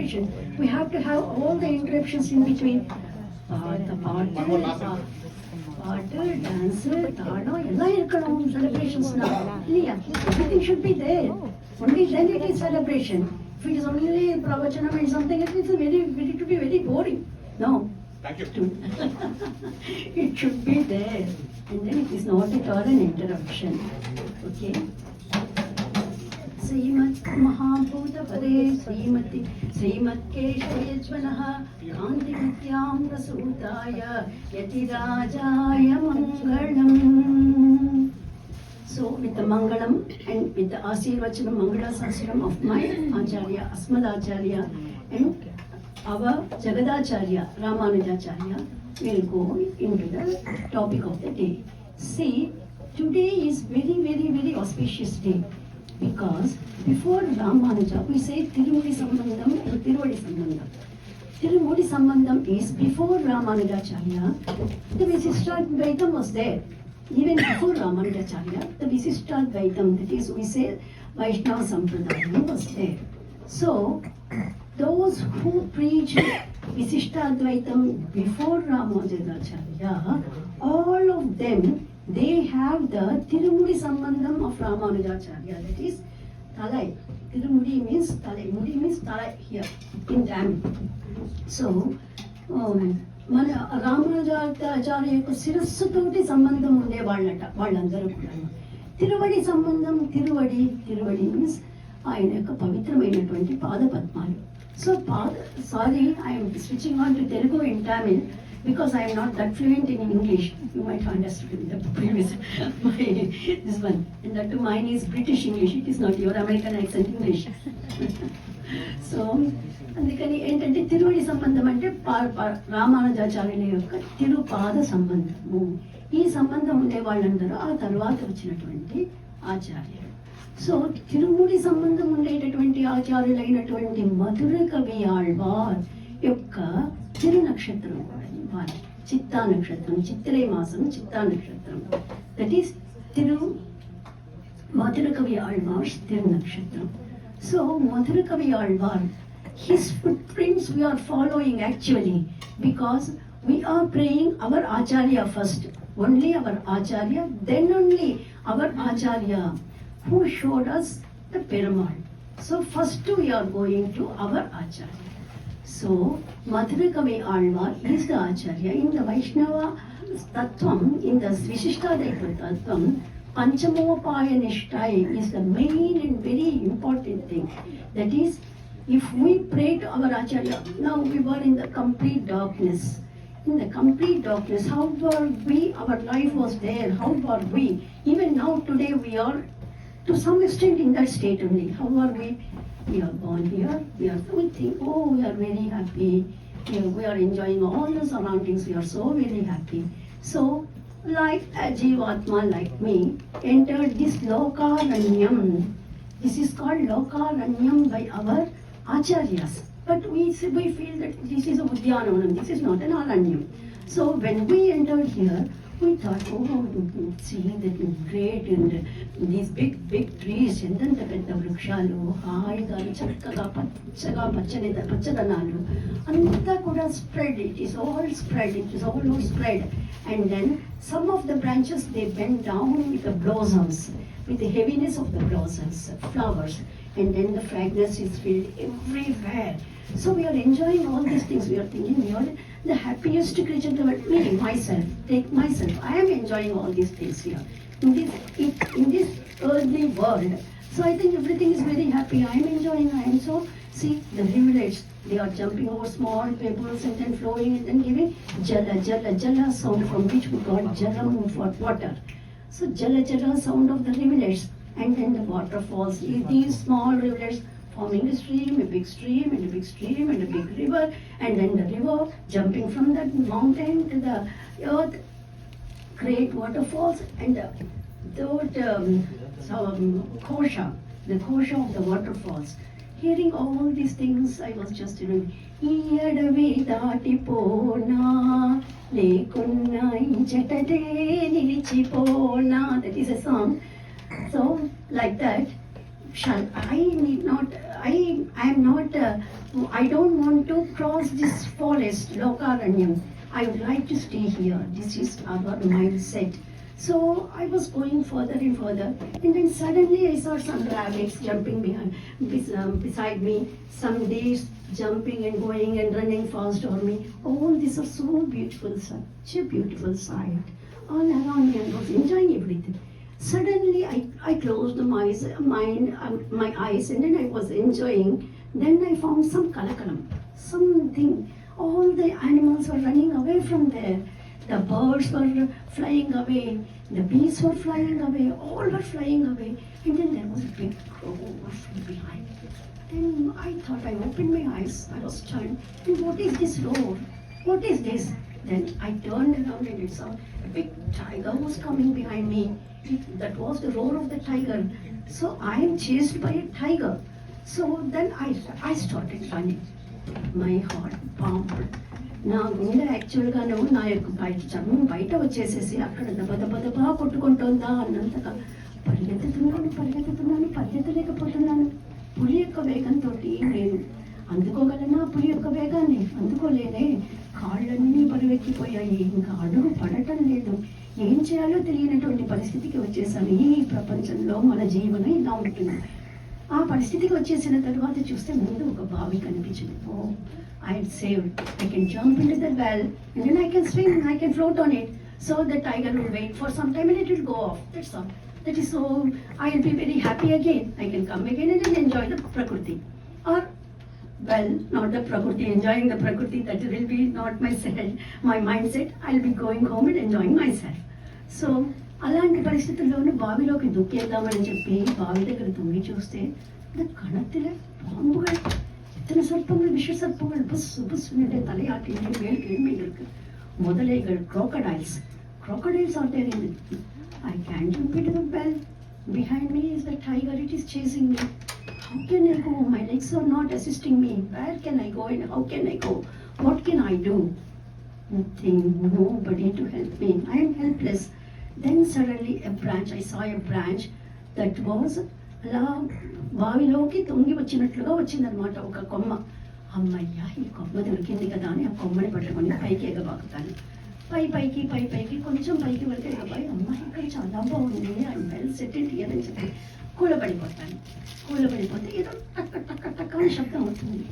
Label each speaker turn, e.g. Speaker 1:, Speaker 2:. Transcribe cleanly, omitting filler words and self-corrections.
Speaker 1: celebration. We have to have all the interruptions in between. பாட்டு dance தாடம் எல்லாம் இருக்கணும் செலிப்ரேஷன்ஸ்னா இல்லையா? Everything should be there. Only then it is celebration. If it is only pravachanam and something, it is it to be very boring. No.
Speaker 2: Thank you.
Speaker 1: It should be there. And then it is not at all an interruption. Okay? श्रीमत् महाभूतपदे Shrimati श्रीमत्केशवयज्वनः कान्तिविद्यां प्रसूताय यतिराजाय मङ्गलम्. So with the Mangalam and with the Asirvachanam Mangala Sastram of my Acharya, Asmad Acharya and our Jagadacharya, Ramanujacharya, we'll go into the topic of the day. See, today is very, very, very auspicious day. Because before Ramanuja, we say Tirumudi Sambandham and Tiruvadi Sambandham. Tirumudi Sambandham is before Ramanujacharya. The Visishtadvaitam was there. Even before Ramanujacharya, the Visishtadvaitam, that is, we say Vaishnava Sampradaya, was there. So, those who preach Visishtadvaitam before Ramanujacharya, all of them, they have the Tirumudi Sambandham of Ramanujacharya, that is Talai. Tirumudi means Talai, Mudi means Talai here in Tamil. So, మన రామానుజాచార్య యొక్క శిరస్సుతోటి సంబంధం ఉండే వాళ్ళందరూ కూడా తిరువడి సంబంధం. తిరువడి means ఆయన యొక్క పవిత్రమైనటువంటి పాదపద్మాలు. So I'm switching on to Telugu in Tamil because I am not that fluent in English. You might have understood in the previous this one. And that too, mine is British English. It is not your American accent English. So, అందుకని ఏంటంటే తిరువడి సంబంధం అంటే రామానుజాచార్యుల యొక్క తిరుపాద సంబంధము. ఈ సంబంధం ఉండే వాళ్ళందరూ ఆ తర్వాత వచ్చినటువంటి ఆచార్యులు. సో తిరుముడి సంబంధం ఉండేటటువంటి ఆచార్యులైనటువంటి మధుర కవి ఆళ్వార్ యొక్క తిరు నక్షత్రం వారి చిత్తా నక్షత్రం, చిత్రే మాసం చిత్తా నక్షత్రం, దట్ ఈస్ తిరు మధుర కవి ఆళ్వార్ తిరు నక్షత్రం. సో మధుర కవి Alwar, his footprints we are following actually because we are praying our Acharya first, only our Acharya, then only our Acharya who showed us the Perumal. So first we are going to our Acharya. So Madhura Kavi Alvar is the Acharya. In the Vaishnava Tattvam, in the Visishtadvaita Tattvam, Panchamopaya Nishtai is the main and very important thing. That is, if we pray to our Acharya, now we were in the complete darkness. In the complete darkness, how were we? Our life was there. How were we? Even now, today, we are to some extent in that state only. How are we? We are born here. We think, oh, we are very happy. We are enjoying all the surroundings. We are so very happy. So, like a Jivatma like me, entered this Lokaranyam. This is called Lokaranyam by our Acharyas. But we feel that this is a Udyanavanam, this is not an Aranyam. So when we entered here, we thought, oh, see that great and these big trees, ఎంతంత పెద్ద వృక్షాలు, హాయిగా చక్కగా పచ్చగా పచ్చదనాలు అంతా కూడా spread, it is all spread. And then some of the branches, they bend down with the blossoms, with the heaviness of the blossoms, flowers. And then the fragrance is filled everywhere. So we are enjoying all these things. We are thinking we are the happiest creature in the world. Me, myself, take myself. I am enjoying all these things here. In this earthly world. So I think everything is very happy. I am enjoying. See, the rivulets, they are jumping over small pebbles and then flowing and then giving jala sound, from which we got jalam for water. So jala sound of the rivulets. And then the waterfalls, these small rivulets forming a stream, a big stream, and a big stream, and a big river, and then the river jumping from that mountain to the earth, great waterfalls, and the kosha of the waterfalls. Hearing all these things, I was just ఈయడవి దాటిపోనా లేకున్నా జటదే నిలిచిపోనా. That is a song. So, like that, shall I need not, I am not, I don't want to cross this forest, Lokaranyam. I would like to stay here. This is our mindset. So I was going further and further, and then suddenly I saw some rabbits jumping beside me, some deers jumping and going and running fast on me. All these are so beautiful, such a beautiful sight. All around me, I was enjoying everything. Suddenly, I closed my eyes, and then I was enjoying. Then I found some kalakalam, something. All the animals were running away from there. The birds were flying away. The bees were flying away. All were flying away. And then there was a big crow from behind. Then I thought, I opened my eyes. I was stunned. And what is this roar? What is this? Then I turned around and I saw a big tiger was coming behind me. That was the roar of the tiger. So I am chased by a tiger. So then I started running. My heart pumped. నా గుండె యాక్చువల్గాను నా యొక్క బయట వచ్చేసేసి అక్కడ దబదబా కొట్టుకుంటుందా అన్నంతగా పరిగెత్తలేకపోతున్నాను. పులి యొక్క వేగంతో నేను అందుకోగలనా? పులి యొక్క వేగాన్ని అందుకోలేనే. కాళ్ళన్నీ బరువెక్కిపోయాయి. ఇంకా అడుగు పడటం లేదు. ఏం చేయాలో తెలియనటువంటి పరిస్థితికి వచ్చేసాను. ఈ ప్రపంచంలో మన జీవనం ఇలా ఉంటుంది. ఆ పరిస్థితికి వచ్చేసిన తర్వాత చూస్తే ముందు ఒక బావి కనిపించింది. ఓ, I had saved. I can jump into the well and then I can swim, I can float on it. So the tiger will wait for some time and it will go off. That's all. That is so, I will be very happy again. I can come again and then enjoy the Prakriti. Or, well, not the Prakriti, enjoying the Prakriti, that will be not my mindset. I'll be going home and enjoying myself. So, అలాంటి పరిస్థితుల్లోనూ బావిలోకి దూకేద్దామని చెప్పి బావి దగ్గర తొంగి చూస్తే కణతిలే பாம்புகள், இத்தனை சர்ப்பங்கள், விஷ சர்ப்பங்கள் புஸ் புஸ் தலையாட்டி மேல் இருக்கு. முதலைகள், crocodiles are there in it. I can't jump into the well. Behind me is the tiger. It is chasing me. How can I go? My legs are not assisting me. Where can I go and how can I go? What can I do? Nothing. Nobody to help me. I am helpless. Then suddenly I saw a branch that was అలా బావిలోకి తొంగి వచ్చినట్లుగా వచ్చిందనమాట ఒక కొమ్మ. అమ్మయ్యా, ఈ కొమ్మ దొరికింది కదా అని ఆ కొమ్మని పట్టుకొని పైకి ఎగబాకుతాను. పైకి కొంచెం పైకి వెళ్తే అబ్బాయి అమ్మాయి ఇక్కడ చాలా బాగుంది, ఐ వెల్ సెటిల్డ్ హియర్ అని చెప్పి కూలబడిపోతాను. కూలబడిపోతే ఏదో టక్క టక్క టక్క అని శబ్దం అవుతుంది.